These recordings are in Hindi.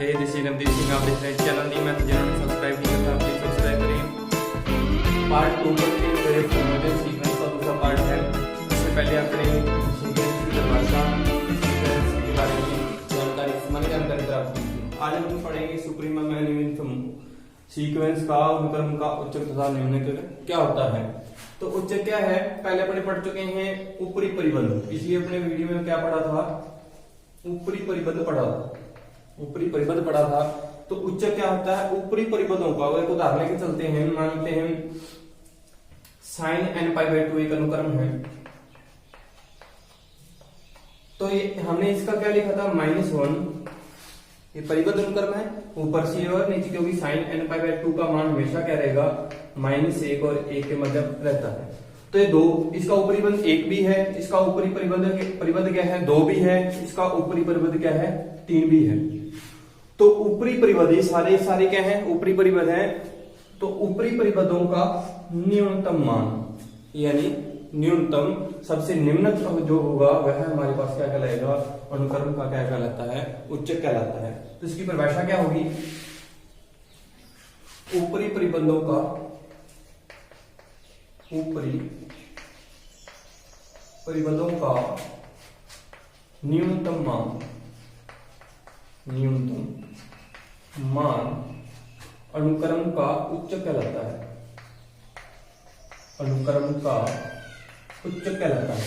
Hey this is Navdeep Singh, आप देख रहे हैं चैनल दी मैथ। जिन्होंने सब्सक्राइब नहीं किया प्लीज सब्सक्राइब करें। पार्ट 2 के सीक्वेंस का दूसरा पार्ट है। इससे पहले अपने सीक्वेंस की परिभाषा, सीक्वेंस के बारे में जानकारी मन के अंदर प्राप्त की थी। आज हम पढ़ेंगे सुप्रीमम एंड इन्फिमम सीक्वेंस का, अनुक्रम का उच्चक तथा निम्नक क्या होता है। तो उच्चक क्या है पहले अपने पढ़ चुके हैं, ऊपरी परिबंध। इसलिए अपने वीडियो में क्या पढ़ा था, ऊपरी परिबंध पढ़ा था, ऊपरी परिबंध पढ़ा था। तो उच्चक क्या होता है, ऊपरी परिबंधों का। एक उदाहरण के चलते हैं, मानते हैं sin n π/2 एक अनुक्रम है। तो ये हमने इसका क्या लिखा था, -1। ये परिबद्ध अनुक्रम है, ऊपर से और नीचे, क्योंकि sin n π/2 का मान हमेशा क्या रहेगा, -1 और 1 के मध्य रहता है। तो ये 2, इसका ऊपरी परिबंध 1 भी है, इसका ऊपरी परिबंध क्या है, 2 भी है, इसका ऊपरी परिबंध क्या है, 3 भी है। तो ऊपरी परिबंध ये सारे क्या है, ऊपरी परिबंध है। तो ऊपरी परिबंधों का न्यूनतम मान, यानी न्यूनतम सबसे निम्न जो होगा वह हमारे पास क्या कहलाएगा, अनुक्रम का क्या कहलाता है, उच्चक कहलाता है। तो इसकी परिभाषा क्या होगी, ऊपरी परिबंधों का, ऊपरी परिबंधों का न्यूनतम मान अनुक्रम का उच्चक कहलाता है, अनुक्रम का उच्चक कहलाता है।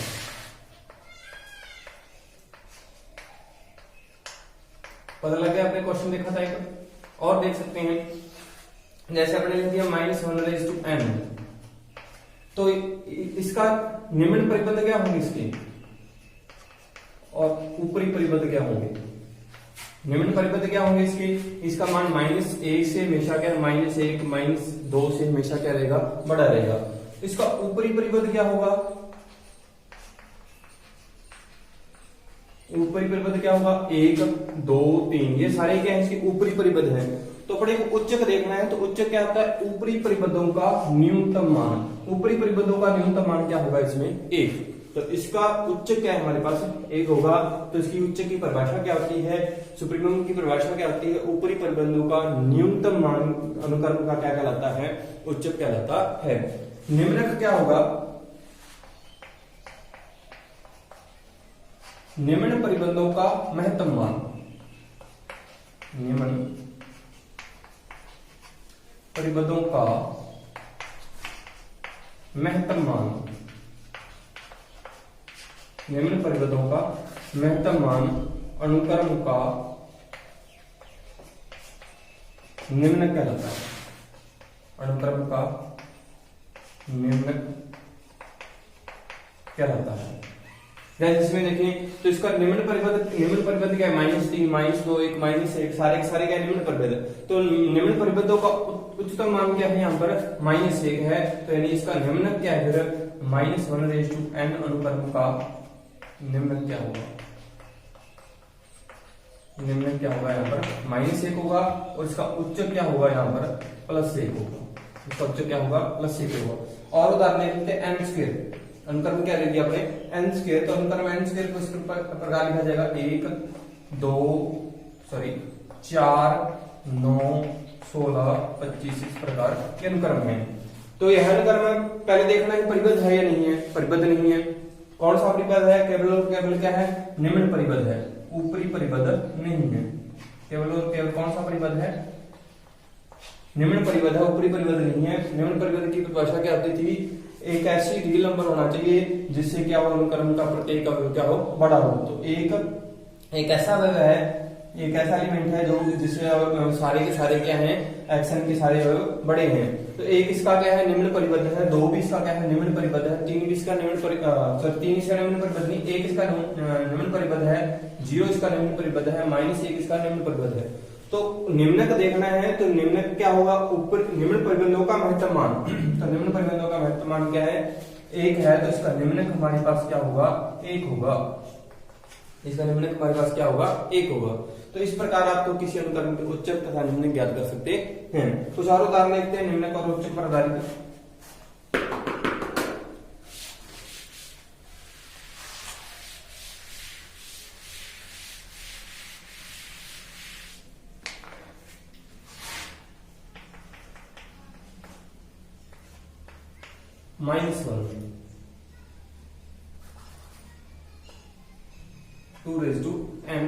पता लग गया, आपने क्वेश्चन देखा था एक और देख सकते हैं। जैसे आपने लिख दिया -1/n, तो इसका निम्न परिबंध क्या होंगे इसके, और ऊपरी परिबंध क्या होंगे। निम्न परिबंध क्या होंगे इसके, इसका मान -1 से हमेशा क्या, -1 -2 से हमेशा क्या रहेगा, बड़ा रहेगा। इसका ऊपरी परिबंध क्या होगा, ऊपरी परिबंध क्या होगा, 1 2 3, ये सारे क्या है इसके ऊपरी परिबंध है। तो अपने को उच्चक देखना है, तो उच्चक क्या होता है, ऊपरी परिबंधों का न्यूनतम मान। ऊपरी परिबंधों का न्यूनतम मान क्या होगा इसमें, 1। तो इसका उच्चक क्या है हमारे पास, 1 होगा। तो इसकी उच्चक की परिभाषा क्या होती है, सुप्रीमम की परिभाषा क्या होती है, ऊपरी परिबंधों का न्यूनतम मान अनुक्रम का क्या कहलाता है, उच्चक कहलाता है। निम्नक क्या होगा, निम्न परिबंधों का महत्तम मान, निम्न परिबंधों का महत्तम मान, निम्न परिबंधों का महत्तम मान अनुक्रम का निम्न कहलाता है, अनुक्रम का निम्न कहलाता है। जैसे इसमें देखें, तो इसका निम्न परिबंध क्या है, -3 -2 1 -1, सारे के सारे क्या है, निम्न परिबंध। तो निम्न परिबंधों का उच्चतम मान क्या है, यहाँ पर -1 है। तो यानी इसका निम्न क्या है, फिर -1/n अनुक्रम का निम्न क्या होगा, निम्न क्या होगा, यहाँ पर -1 होगा, और इसका उच्चक क्या होगा, यहाँ पर +1 होगा। इसका उच्चक क्या होगा, +1 होगा। और उदाहरण लेते हैं n²। अनुक्रम क्या ले लिया अपने, n²। तो अनुक्रम n² को इस प्रकार लिखा जाएगा, 1 2 4 9 16 25, इस प्रकार के अनुक्रम है। तो यह अनुक्रम पहले देखना है परिबद्ध है या नहीं है, परिबद्ध नहीं है। कौन सा परिबद्ध है, केवल और केवल क्या है, निम्न परिबद्ध है, ऊपरी परिबद्ध नहीं है। केवल और केवल कौन सा परिबद्ध है, निम्न परिबद्ध है, ऊपरी परिबद्ध नहीं है। निम्न परिबद्ध की परिभाषा क्या होती थी, एक ऐसी रियल नंबर होना चाहिए जिससे क्या हो, अनुक्रम का प्रत्येक अवयव क्या हो, बड़ा हो। तो एक ऐसा अवयव है, एक ऐसा एलिमेंट है जो जिससे सारे के सारे क्या हैं, एक्शन के सारे अवयव बड़े हैं। तो 1 इसका क्या है, निम्न परिबद्ध है। 2 भी इसका क्या है, निम्न परिबद्ध है। 3 भी इसका निम्न परिबद्ध, 3 इसका निम्न परिबद्ध नहीं, 1 इसका निम्न परिबद्ध है। 0 इसका निम्न परिबद्ध है। -1 इसका निम्न परिबद्ध है। तो निम्नक देखना है, तो निम्नक क्या होगा, ऊपर निम्न परिबंधों का महत्तम मान। तो निम्न परिबंधों का महत्तम मान क्या है, 1 है। तो इसका निम्नक हमारे पास क्या होगा, 1 होगा। इसका निम्नक हमारे पास क्या होगा, 1 होगा। तो इस प्रकार आप तो किसी अनुक्रम के उच्चक तथा निम्नक ज्ञात कर सकते हैं। तो चारों उदाहरण देखते हैं निम्नक और उच्चक पर आधारित। -1 2n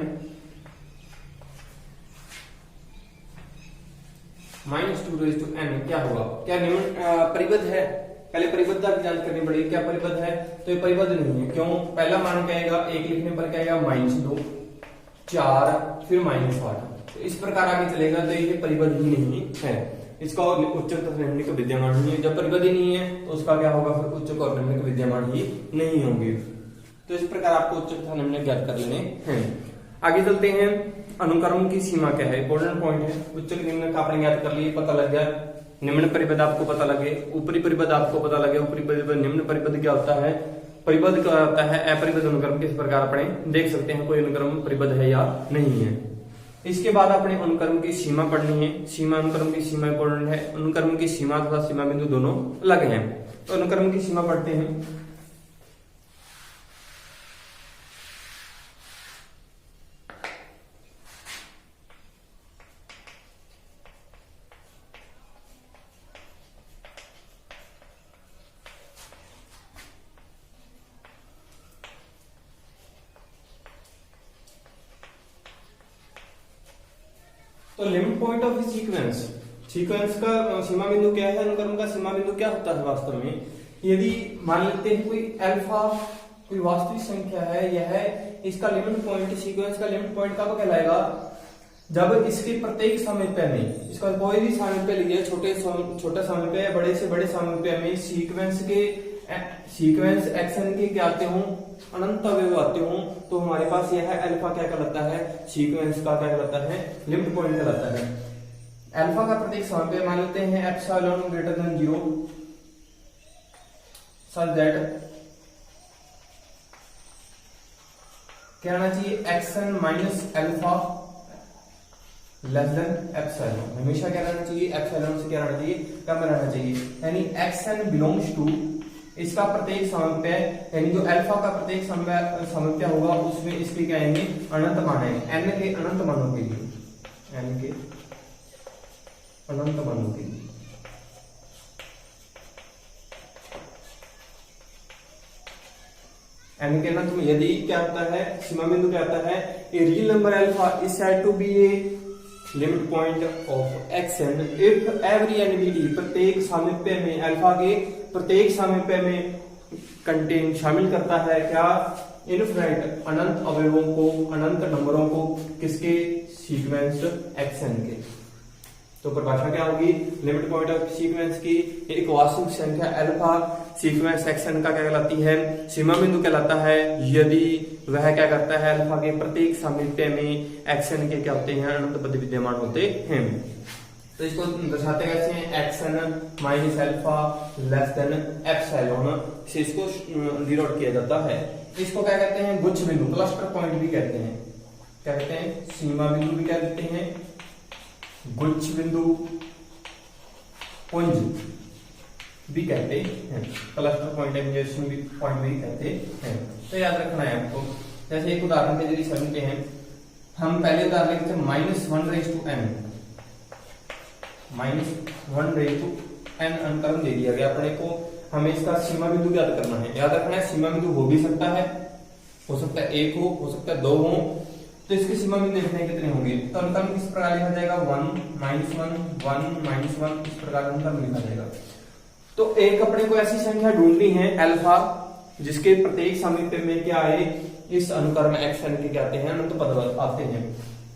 -2n क्या होगा? क्या निम्न परिबद्ध है? पहले परिबद्धता की जांच करनी पड़ेगी, क्या परिबद्ध है? तो ये परिबद्ध नहीं है। क्यों? पहला मान क्या आएगा, एक लिखने पर क्या आएगा -2 4 फिर -8, तो इस प्रकार आगे चलेगा, तो ये परिबद्ध ही नहीं है। इसका उच्चक तथा निम्नलिखित विद्यमान नहीं है। जब परिबद्ध ही नहीं है तो उसका क्या होगा, फिर उच्चक और निम्नलिखित विद्यमान ही नहीं होंगे। तो इस प्रकार आपको उच्चक तथा निम्नलिखित ज्ञात कर लेने हैं। आगे चलते हैं, अनुक्रम की सीमा क्या है? इंपॉर्टेंट पॉइंट है। उच्चक निम्न का आपने ज्ञात कर लिए, पता लग गया। निम्न परिबद्ध आपको पता लगे, ऊपरी परिबद्ध आपको पता लगे। ऊपरी परिबद्ध, निम्न परिबद्ध क्या होता है, परिबद्ध क्या होता है, अपरिबद्ध अनुक्रम किस प्रकार अपने देख सकते हैं कोई अनुक्रम परिबद्ध है या नहीं है। इसके बाद अपने अनुक्रम की सीमा पढ़नी है। सीमा, अनुक्रम की सीमा इंपॉर्टेंट है। अनुक्रम की सीमा तथा सीमा बिंदु दोनों अलग हैं, तो अनुक्रम की सीमा पढ़ते हैं। तो limit point of sequence, sequence का सीमा बिंदु क्या है, अनुक्रम का सीमा बिंदु क्या होता है वास्तव में? यदि मान लेते हैं कोई अल्फा कोई वास्तविक संख्या है, यह इसका लिमिट पॉइंट, सीक्वेंस का लिमिट पॉइंट कब कहलाएगा? जब इसके प्रत्येक सामीप्य में, इसका कोई भी सामीप्य लीजिए, छोटा सामीप्य या बड़े से बड़े सामीप्य में सीक्वेंस एक्शन के क्या आते हो, अनंत अवयव आते हो, तो हमारे पास यह है अल्फा क्या कहलाता है, सीक्वेंस का क्या कहलाता है, लिमिट पॉइंट कहलाता है। अल्फा का प्रत्येक सामीप्य मान लेते हैं epsilon greater than 0 such that क्या आना चाहिए, action minus alpha less than epsilon. हमेशा क्या रहना चाहिए, एप्सिलॉन से क्या रहना चाहिए, कम रहना चाहिए। यानी एक्शन बिलोंग्स टू, इसका प्रत्येक सामीप्य यानी जो अल्फा का प्रत्येक सामीप्य होगा उसमें इसके क्या आएंगे, अनंत मान आएंगे। n के अनंत मानों के लिए, n के अनंत मानों के लिए n के अनंत में यदि क्या होता है, सीमा बिंदु क्या होता है, a real number alpha is said to be a limit point of action if every NBD, प्रत्येक सामीप्य में, अल्फा के प्रत्येक सामीप्य में कंटेन शामिल करता है क्या, इनफिनिट अनंत अवयवों को, अनंत नंबरों को, किसके, सीक्वेंस एक्शन के। तो परिभाषा क्या होगी, लिमिट पॉइंट ऑफ सीक्वेंस की एक वास्तविक संख्या अल्फा सीक्वेंस एक्शन का क्या कहलाती है, सीमा बिंदु कहलाता है, यदि वह क्या करता है, अल्फा के प्रत्येक सामीप्य में एक्शन के क्या होते हैं, अनंत पद विद्यमान होते हैं। तो इसको दर्शाते कैसे हैं, action minus alpha less than epsilon से इसको डिनोट किया जाता है। इसको क्या कहते हैं, गुच्छ बिंदु, क्लस्टर पॉइंट भी कहते हैं। क्या कहते हैं, सीमा बिंदु भी क्या कहते हैं, गुच्छ बिंदु, पुंज भी कहते हैं, क्लस्टर पॉइंट भी पॉइंट भी कहते हैं। तो याद रखना है आपको। जैसे एक उदाहरण के जरिए समझते हैं, हम पहले उदाहरण लेते हैं -1/n, -1/n अनुक्रम दे दिया गया अपने को, हमें इसका सीमा बिंदु याद करना है। याद रखना है, सीमा बिंदु हो भी सकता है 1 हो सकता है 2 हो, तो इसकी सीमा बिंदु देखने कितने होंगे। तो अनुक्रम किस प्रकार लिखा जाएगा, 1 -1 1 -1 इस प्रकार अनुक्रम लिखा जाएगा। तो एक अपने को ऐसी संख्या ढूंढनी है अल्फा जिसके प्रत्येक सामीप्य में क्या आए, इस अनुक्रम एक्शन के क्या आते हैं, अनंत पद आते हैं।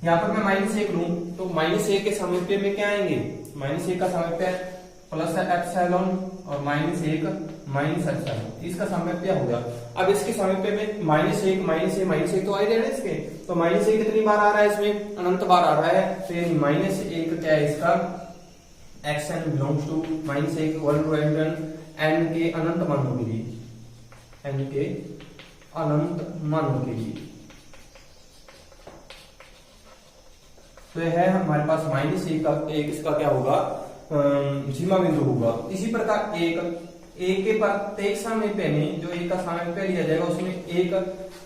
यहाँ पर मैं -1 लूं तो -1 के सामीप्य में क्या आएंगे, -1 का सामीप्य प्लस एप्सिलॉन और -1 माइनस एप्सिलॉन, इसका सामीप्य हो गया। अब इसके सामीप्य में -1 तो आ ही रहे हैं इसके, तो -1 कितनी बार आ रहा है इसमें, अनंत बार आ रहा है। तो ये -1 क्या है इसका, action belongs to -1 1 to n के अनंत मानों के लिए, n के अनंत मानों के लिए। तो यह है हमारे पास -1 का एक इसका क्या होगा, सीमा बिंदु होगा। इसी प्रकार एक के प्रत्येक सामीप्य में, जो एक का सामीप्य लिया जाएगा उसमें एक,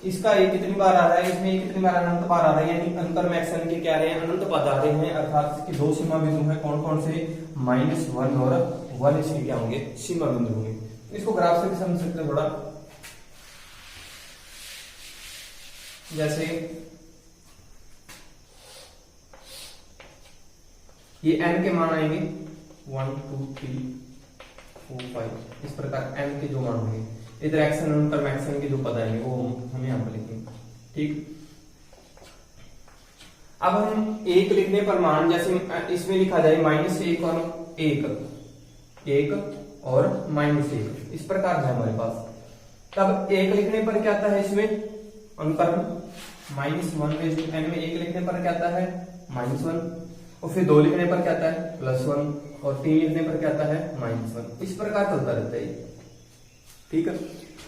इसका एक कितनी बार आ रहा है, इसमें कितनी बार अनंत बार आ रहा है, यानी अंतर में एक्शन के क्या रहे हैं, अनंत पद आ रहे हैं। अर्थात इसके 2 सीमा बिंदु हैं, कौन कौन से, -1 और 1 इसके क्या होंगे, सीमा बिंदु होंगे। इसको ग्राफ से भी समझ सकते हैं थोड़ा। जैसे ये n के मान आएंगे 1 2 3 4 5, इस प्रकार n के जो मान होंगे, इधर एक्शन उनका मैक्सिमम के जो पद आएंगे वो हम यहाँ पर लिखेंगे। ठीक, अब हम एक लिखने पर मान, जैसे इसमें लिखा जाए -1 और 1 और -1, इस प्रकार है हमारे पास। तब एक लिखने पर क्या आता है इसमें अनुक्रम -1/n में, एक लिखने पर क्या आता है -1, और फिर 2 लिखने पर क्या आता है +1, और 3 लिखने पर क्या आता है -1, इस प्रकार चलता रहता है। ठीक है,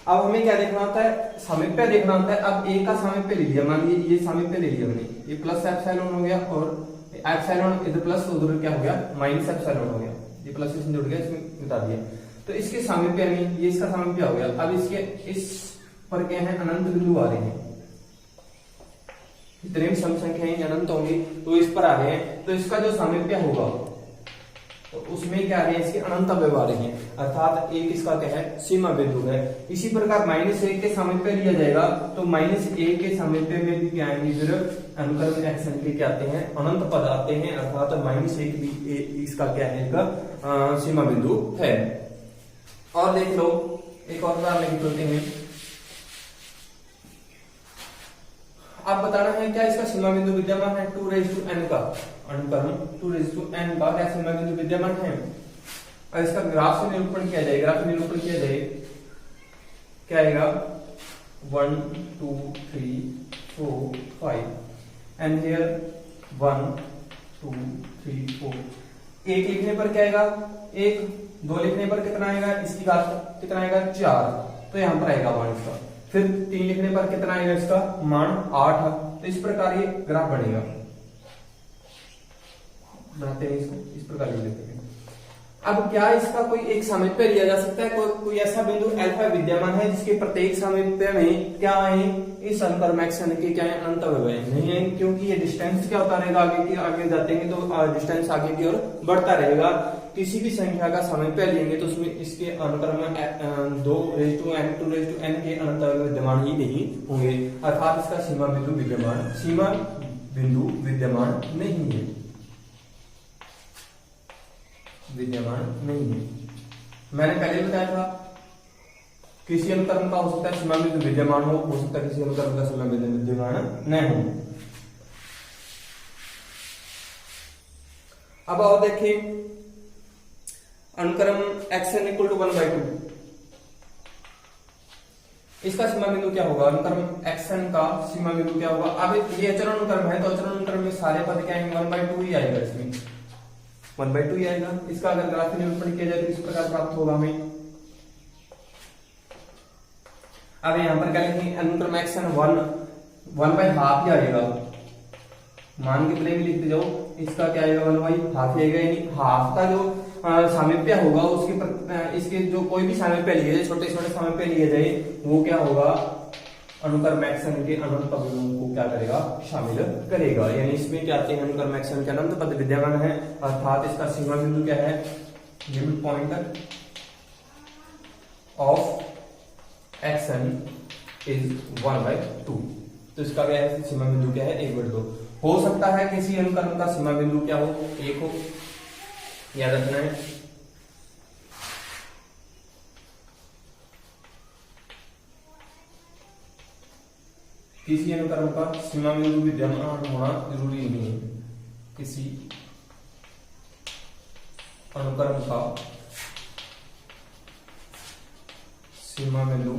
अब हमें क्या देखना होता है, सामीप्य देखना होता है। अब ए का सामीप्य ले लिया, मान लीजिए ये सामीप्य ले लिया हमने, ये प्लस एप्सिलॉन हो गया और एप्सिलॉन इधर प्लस उधर क्या हो गया माइनस एप्सिलॉन हो गया, ये प्लस इसमें जुड़ गया, इसमें बता दिया। तो इसके सामीप्य नहीं, ये इसका सामीप्य हो गया। अब इसके इस पर क्या है अनंत बिंदु आ रहे हैं, जितने भी सम संख्याएं अनंत होंगी तो इस पर आ रहे हैं, तो इसका जो सामीप्य होगा तो उसमें क्या है इसके अनंत अवयव आ रहे हैं, अर्थात एक इसका क्या है सीमा बिंदु है। इसी प्रकार -1 के सामीप्य लिया जाएगा तो -1 के सामीप्य में भी क्या आएंगे, फिर अनुक्रम एक्शन के क्या आते हैं अनंत पद आते हैं, अर्थात -1 भी इसका क्या है एक सीमा बिंदु है। और देख लो एक और उदाहरण लेके चलते हैं। आप बताना है क्या इसका सीमा बिंदु विद्यमान है 2n का, अनुक्रम 2n का क्या सीमा बिंदु विद्यमान है। और इसका ग्राफ से निरूपण किया जाए, ग्राफ से निरूपण किया जाए क्या आएगा 1 2 3 4 5 एंड हियर 1 2 3 4, एक लिखने पर क्या आएगा 1, 2 लिखने पर कितना आएगा, इसकी घात कितना आएगा 4, तो यहां पर आएगा 1 इसका, फिर 3 लिखने पर कितना आएगा इसका मान 8, तो इस प्रकार ये ग्राफ बनेगा। बनाते हैं इसको, इस प्रकार लिख लेते हैं। अब क्या इसका कोई एक सामीप्य लिया जा सकता है, कोई ऐसा बिंदु अल्फा विद्यमान है जिसके प्रत्येक सामीप्य में क्या है इस अनुक्रम एक्शन के क्या है अनंत अवयव नहीं है, क्योंकि ये डिस्टेंस क्या होता रहेगा आगे की आगे जाते हैं तो डिस्टेंस आगे की ओर बढ़ता रहेगा। किसी भी संख्या का सामीप्य लेंगे तो उसमें इसके अनुक्रम 2n 2n के अनंत अवयव विद्यमान ही नहीं होंगे, अर्थात इसका सीमा बिंदु विद्यमान नहीं है, विद्यमान नहीं है। मैंने पहले बताया था किसी अनुक्रम का हो सकता है सीमा बिंदु विद्यमान हो सकता है किसी अनुक्रम का सीमा बिंदु विद्यमान नहीं हो। अब और देखिए अनुक्रम xn = 1/2, इसका सीमा बिंदु क्या होगा, अनुक्रम xn का सीमा बिंदु क्या होगा। अब ये अचरण अनुक्रम है तो अचरण अनुक्रम में सारे पद क्या आएंगे 1/2 ही आएगा, इसमें 1/2 ही आएगा। इसका अगर ग्राफ निरूपण किया जाए तो इस प्रकार प्राप्त होगा हमें। अब यहां पर क्या लिखेंगे अनुक्रम एक्शन 1/2 ही आएगा, मान के प्ले भी लिखते जाओ, इसका क्या आएगा 1/2 आएगा, यानी हाफ का जो सामीप्य होगा उसके इसके जो कोई भी सामीप्य लिए जाए, छोटे छोटे सामीप्य लिए जाए, वो क्या होगा अनुक्रम एक्शन के अनंत पदों को क्या करेगा शामिल करेगा, यानी इसमें क्या आते हैं अनुक्रम एक्शन के अनंत पद विद्यमान है, अर्थात इसका सीमा बिंदु क्या है limit point of action is 1/2, तो इसका क्या है सीमा बिंदु क्या है 1/2। हो सकता है किसी अनुक्रम का सीमा बिंदु क्या हो 1 हो, याद रखना है। किसी अनुक्रम का सीमा बिंदु विद्यमान होना जरूरी नहीं है, किसी अनुक्रम का सीमा बिंदु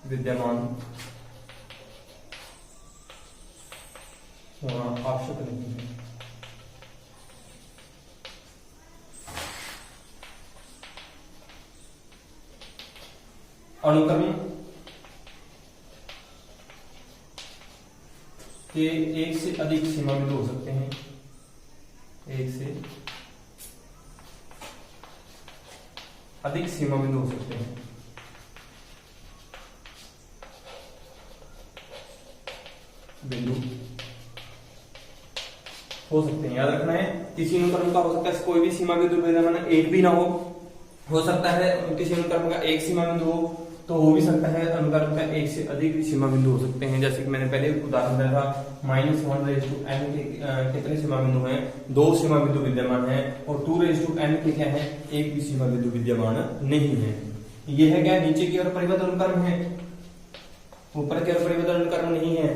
विद्यमान होना आवश्यक नहीं है। अनुक्रम के एक से अधिक सीमा बिंदु हो सकते हैं, एक से अधिक सीमा बिंदु हो सकते हैं। बिंदु हो सकते हैं, याद रखना है किसी अनुक्रम का हो सकता है कोई भी सीमा बिंदु विद्यमान एक भी ना हो, हो सकता है किसी अनुक्रम का एक सीमा बिंदु हो, तो हो भी सकता है अनुक्रम का एक से अधिक सीमा बिंदु हो सकते हैं। जैसे कि मैंने पहले उदाहरण दिया था -1n के कितने सीमा बिंदु हैं, 2 सीमा बिंदु विद्यमान है, और 2n के क्या है, एक भी सीमा बिंदु विद्यमान नहीं है। ये है क्या, नीचे की ओर परिबद्ध अनुक्रम है, ऊपर की ओर परिबद्ध अनुक्रम नहीं है।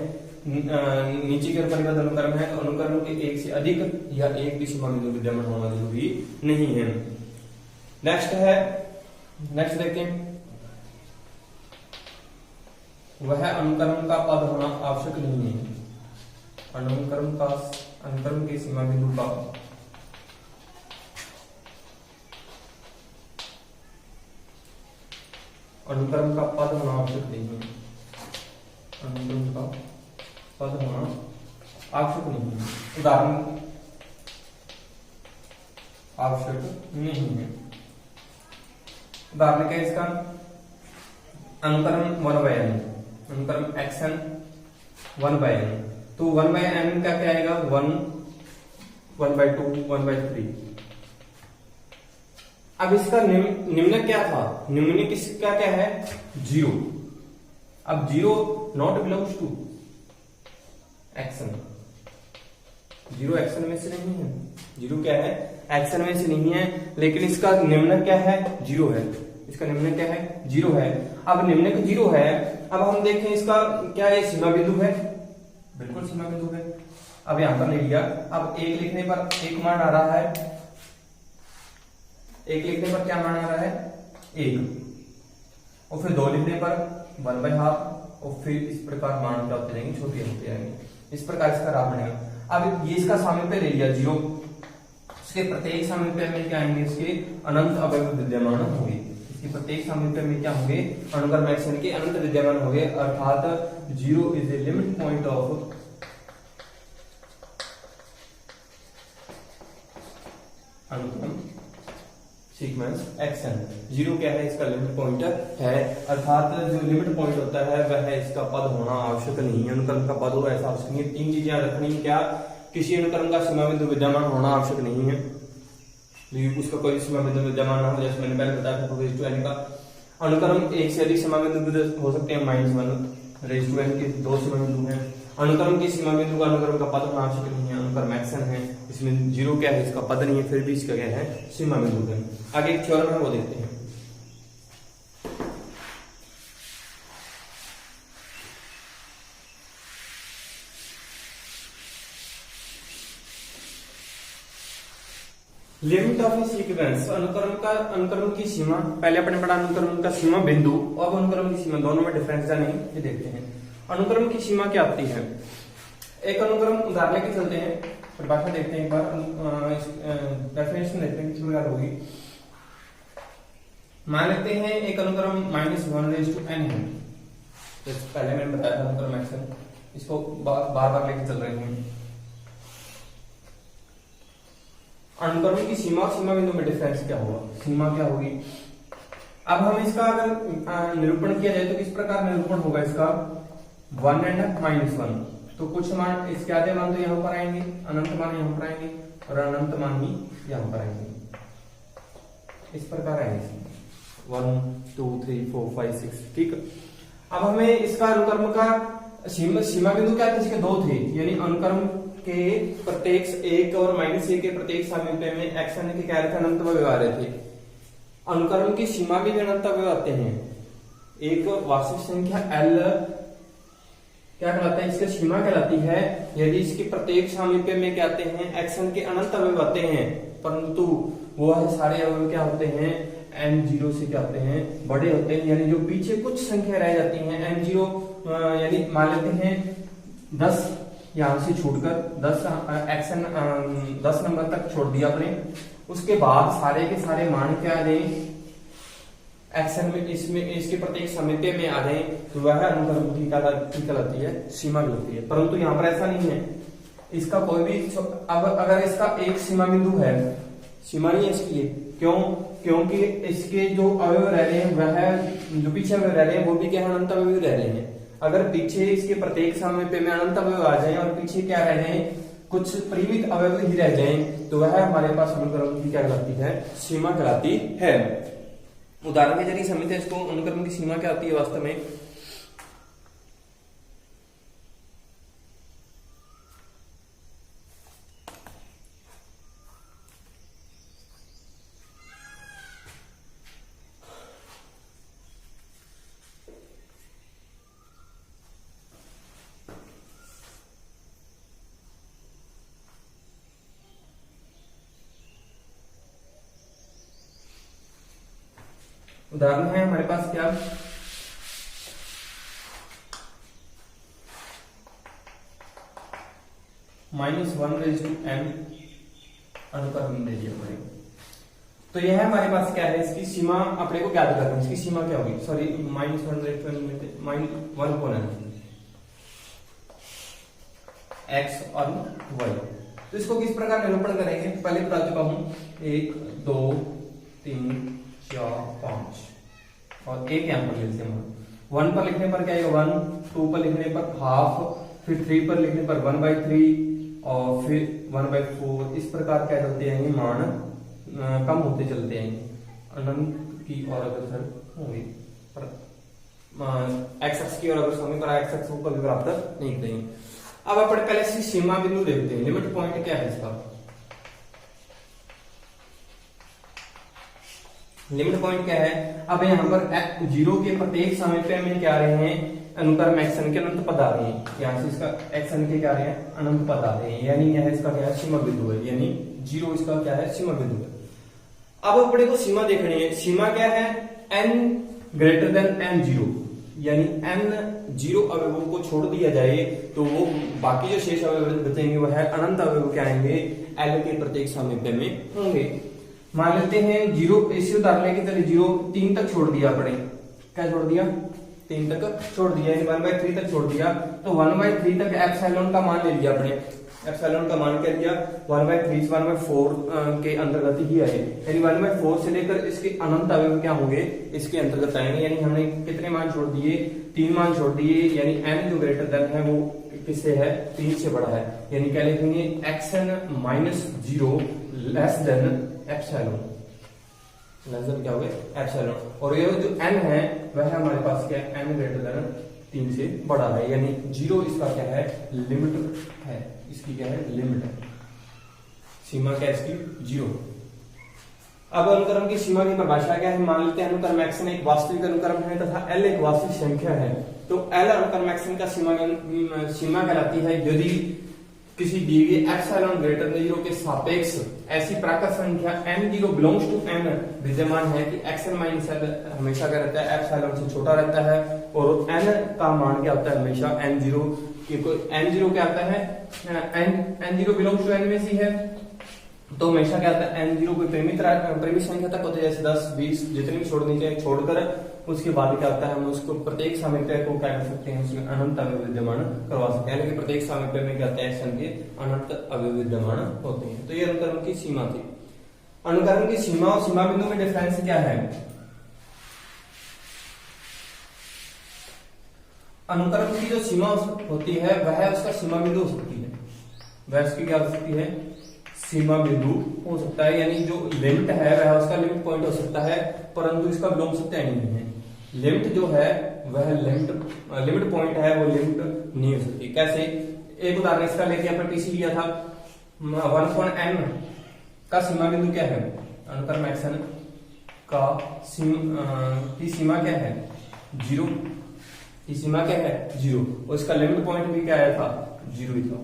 नीचे की ओर परिबद्ध अनुक्रम है, तो अनुक्रम के एक से अधिक या एक भी सीमा बिंदु विद्यमान होना जरूरी नहीं है। नेक्स्ट देखें, वह अनुक्रम का पद होना आवश्यक नहीं है। अनुक्रम के सीमा बिंदु का अनुक्रम का पद होना आवश्यक नहीं है। अनुक्रम का पद होना आवश्यक नहीं है। उदाहरण आवश्यक नहीं है। उदाहरण क्या है इसका, अनुक्रम 1/n, अनुक्रम xn 1/n, तो 1/n का क्या आएगा, 1, 1/2, 1/3। अब इसका निम्न क्या था, निम्न किसका क्या है, 0। अब 0 not belongs to xn, 0 xn में से नहीं है, 0 क्या है, xn में से नहीं है, लेकिन इसका निम्न क्या है, 0 है। इसका निम्न क्या है, 0 है। अब निम्न 0 है, अब हम देखें इसका क्या है, सीमा बिंदु है, बिल्कुल सीमा बिंदु है। अब यहां पर ले लिया, अब 1 लिखने पर एक मान आ रहा है, 1 लिखने पर क्या मान आ रहा है, 1, और फिर 2 लिखने पर 1/2, और फिर इस प्रकार मान क्या होते जाएंगे, छोटे होते जाएंगे। इस प्रकार इसका राह बनेगा। अब ये इसका सामीप्य ले लिया 0, इसके प्रत्येक सामीप्य में क्या आएंगे, इसके अनंत अवयव विद्यमान होंगे। इसके प्रत्येक सामीप्य में क्या होंगे, अनुक्रम xn के अनंत विद्यमान होंगे, अर्थात 0 is a limit point of अनुक्रम सीक्वेंस xn। 0 क्या है, इसका लिमिट पॉइंट है, अर्थात जो लिमिट पॉइंट होता है वह है इसका पद होना आवश्यक नहीं है। अनुक्रम का पद हो ऐसा आवश्यक नहीं है। 3 चीजें याद रखनी, क्या, किसी अनुक्रम का सीमा बिंदु विद्यमान होना आवश्यक नहीं है, उसका कोई सीमा बिंदु विद्यमान ना हो। जैसे मैंने पहले बताया था, n का अनुक्रम एक से अधिक सीमा बिंदु हो सकते हैं, -1 के 2 सीमा बिंदु हैं। अनुक्रम की सीमा बिंदु का अनुक्रम का पद होना आवश्यक नहीं है, अनुक्रम xn है, इसमें 0 क्या है, इसका पद नहीं है, फिर भी इसका क्या है, सीमा बिंदु है। आगे एक थ्योरम है, वो देखते हैं। लिमिट ऑफ ए सीक्वेंस, अनुक्रम की सीमा, पहले अपने पढ़ा अनुक्रम का सीमा बिंदु, अब अनुक्रम की सीमा, दोनों में डिफरेंस क्या नहीं ये देखते हैं। अनुक्रम की सीमा क्या आती है, एक अनुक्रम उदाहरण लेके चलते हैं, परिभाषा देखते हैं एक बार, डेफिनेशन देखते हैं किस प्रकार होगी। मान लेते हैं एक अनुक्रम -1n है, पहले मैंने बताया था अनुक्रम xn, इसको बार बार लेके चल रहे हैं। अनुक्रम की सीमा और सीमा बिंदु में डिफरेंस क्या होगा, सीमा क्या होगी। अब हम इसका अगर निरूपण किया जाए तो किस प्रकार निरूपण होगा इसका, 1 and -1, तो कुछ मान, इसके आधे मान तो यहां पर आएंगे, अनंत मान यहां पर आएंगे, और अनंत मान ही यहां पर आएंगे, इस प्रकार आएंगे 1 2 3 4 5 6, ठीक। अब हमें इसका अनुक्रम का सीमा बिंदु क्या थे, इसके 2 थे, यानी अनुक्रम के प्रत्येक 1 और -1 के प्रत्येक सामीप्य में xn के क्या रहते, अनंत अवयव आ रहे थे। अनुक्रम की सीमा भी अनंत अवयव आते हैं। एक वास्तविक संख्या l क्या कहलाता है, इसकी सीमा कहलाती है यदि इसके प्रत्येक सामीप्य में क्या आते हैं, xn के अनंत अवयव आते हैं, परंतु वो है सारे अवयव क्या होते हैं, n0 से क्या होते हैं, बड़े होते हैं, यानी जो पीछे कुछ संख्या रह जाती हैं, n0 यानी मान लेते हैं 10, यहां से छूटकर 10 xn 10 नंबर तक छोड़ दिया आपने, उसके बाद सारे के सारे मान क्या आ जाए, एक्शन में इसमें इसके प्रत्येक सामीप्य में आ जाए, तो वह अनुक्रम की कहलाती है, सीमा कहलाती है। परंतु यहाँ पर ऐसा नहीं है, इसका कोई भी, अब अगर इसका एक सीमा बिंदु है, सीमा नहीं है इसकी, क्यों, क्योंकि इसके जो अवयव रह रहे हैं, वह जो पीछे अवयव रह रहे हैं वो भी क्या अनंत अवयव रह रहे हैं। अगर पीछे इसके प्रत्येक सामीप्य में अनंत अवयव आ जाए और पीछे क्या रह जाए, कुछ परिमित अवयव ही रह जाए, तो वह हमारे पास अनुक्रम की क्या कहलाती है, सीमा कहलाती है। उदाहरण के जरिए समझते हैं इसको। अनुक्रम की सीमा क्या होती है वास्तव में। उदाहरण है हमारे पास क्या, -1/m अनुक्रम दे दिया पड़े। तो यह हमारे पास क्या है, इसकी सीमा अपने को ज्ञात करना है। इसकी सीमा क्या होगी, सॉरी -1/n x और y। तो इसको किस प्रकार निरूपण करेंगे, पहले बता चुका हूं, 1 2 3 4 5 और एक यहां पर लिखते हैं। 1 पर लिखने पर क्या है 1, 2 पर लिखने पर हाफ, फिर 3 पर लिखने पर 1/3 और फिर 1/4। इस प्रकार क्या चलते हैं मान कम होते चलते हैं, अनंत की ओर अग्रसर होंगे, पर एक्स एक्स की ओर अग्रसर होंगे, पर एक्स एक्स को कभी प्राप्त नहीं करेंगे। अब अपन पहले से सीमा बिंदु देखते हैं, लिमिट पॉइंट क्या है इसका। लिमिट पॉइंट क्या है, अब यहाँ पर 0 के प्रत्येक सामीप्य में क्या आ रहे हैं, अनुक्रम xn के अनंत पद आ रहे हैं। यहाँ से इसका xn के क्या आ रहे हैं, अनंत पद आ रहे हैं, यानी यह इसका क्या है, सीमा बिंदु है, यानी 0 इसका क्या है, सीमा बिंदु है। अब अपने को सीमा देखनी है, सीमा क्या है, n ग्रेटर देन n0, यानी n0 अवयवों को छोड़ दिया जाए तो वो बाकी जो शेष अवयव बचेंगे वह अनंत अवयव क्या आएंगे, l के प्रत्येक सामीप्य में होंगे। मान लेते हैं 0, इसी उदाहरण लेके चलिए 0 3 तक छोड़ दिया अपने, क्या छोड़ दिया, 3 तक छोड़ दिया, 1/3 तक छोड़ दिया, तो 1/3 तक एप्सिलॉन का मान ले लिया अपने। एप्सिलॉन का मान क्या दिया, 1/3 1/4 के अंतर्गत ही है, यानी 1/4 से लेकर इसके अनंत अवयव क्या होंगे, इसके अंतर्गत आएंगे। यानी हमने कितने मान छोड़ दिए, 3 मान छोड़ दिए, यानी n जो ग्रेटर देन है वो किससे है, 3 से बड़ा है, यानी क्या लिखेंगे xn - 0 less than epsilon, less than क्या हो गया, एप्सिलॉन। और ये जो n है वह हमारे पास क्या है, n ग्रेटर देन 3 से बड़ा है, यानी 0 इसका क्या है, लिमिट है, इसकी क्या है, लिमिट है, सीमा क्या है इसकी, 0। अब अनुक्रम की सीमा की परिभाषा क्या है, मान लेते हैं अनुक्रम xn एक वास्तविक अनुक्रम है तथा l एक वास्तविक संख्या है, तो l अनुक्रम xn का सीमा कहलाती है यदि किसी दी गई एप्सिलॉन ग्रेटर देन 0 के सापेक्ष ऐसी प्राकृत संख्या n0 बिलोंग्स टू n विद्यमान है कि xn - l हमेशा क्या रहता है, एप्सिलॉन से छोटा रहता है, और n का मान क्या होता है, हमेशा n0 की कोई n0 क्या आता है, n0 बिलोंग्स टू n में से है, तो हमेशा क्या आता है, n0 कोई परिमित संख्या तक होती है, जैसे 10 20 जितनी भी छोड़नी चाहिए छोड़कर उसके बाद क्या होता है, हम उसको प्रत्येक सामीप्य को क्या कर सकते हैं, उसमें अनंत अवयव विद्यमान करवा सकते हैं, यानी कि प्रत्येक सामीप्य में क्या होता है, xn के अनंत अवयव विद्यमान होते हैं। तो ये अनुक्रम की सीमा थी। अनुक्रम की सीमा और सीमा बिंदु में डिफरेंस क्या है, अनुक्रम की जो सीमा होती है वह उसका सीमा बिंदु हो सकती है, वह उसकी क्या हो सकती है, सीमा बिंदु हो सकता है, यानी जो लिमिट है वह उसका लिमिट पॉइंट हो सकता है, परंतु इसका बिलोंग सत्य नहीं है। लिमिट जो है वह लिमिट पॉइंट है, वो लिमिट नहीं हो सकती। कैसे, एक उदाहरण इसका लेके अपन पीछे लिया था, 1/n का सीमा बिंदु क्या है, अनुक्रम xn का सीमा क्या है, 0 की सीमा क्या है, 0, और इसका लिमिट पॉइंट भी क्या आया था, 0 ही था,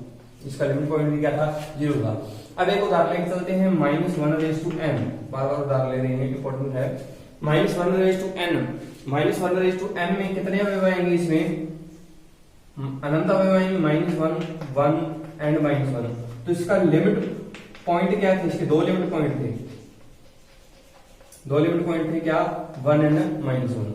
इसका लिमिट पॉइंट भी क्या था, 0 था। अब एक उदाहरण लेके चलते हैं, -1/n, बार बार उदाहरण ले रहे हैं, इंपॉर्टेंट है। -1/n में कितने अवयव आएंगे, इसमें अनंत अवयव आएंगे, -1 1 एंड -1। तो इसका लिमिट पॉइंट क्या थे, इसके दो लिमिट पॉइंट थे, दो लिमिट पॉइंट थे क्या, 1 एंड -1,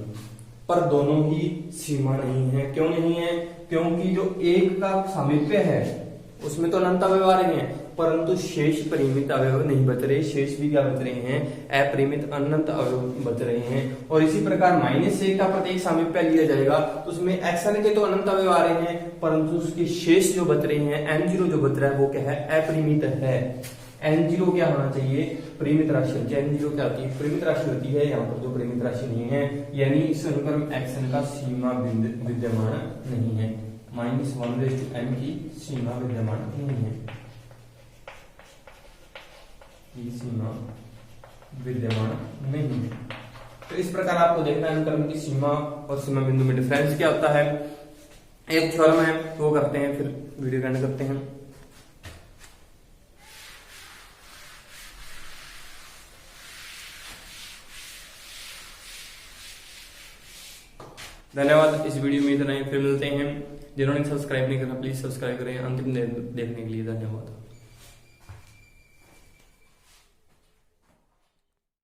पर दोनों ही सीमा नहीं है। क्यों नहीं है, क्योंकि जो एक का सामीप्य है उसमें तो अनंत अवयव आ रहे हैं, परंतु शेष परिमित अवयव नहीं बच रहे, शेष भी क्या बच रहे हैं, अपरिमित अनंत अवयव बच रहे हैं। और इसी प्रकार -1 का प्रत्येक सामीप्य लिया जाएगा तो उसमें xn के तो अनंत अवयव आ रहे हैं, परंतु उसके शेष जो बच रहे हैं, n0 जो बच रहा है वो क्या है, अपरिमित है, n0 क्या होना चाहिए, परिमित राशि होती है। n0 क्या होती है, परिमित राशि होती है। यहाँ पर जो परिमित राशि नहीं है, यानी इस अनुक्रम xn का सीमा विद्यमान नहीं है, -1n की सीमा विद्यमान नहीं है, की सीमा विद्यमान नहीं है। तो इस प्रकार आपको देखना है अनुक्रम की सीमा और सीमा बिंदु में डिफरेंस क्या होता है। एक थ्योरम है वो करते हैं, फिर वीडियो एंड करते हैं। धन्यवाद, इस वीडियो में इतना ही, फिर मिलते हैं। जिन्होंने सब्सक्राइब नहीं करा प्लीज सब्सक्राइब करें। अंतिम देखने के लिए धन्यवाद।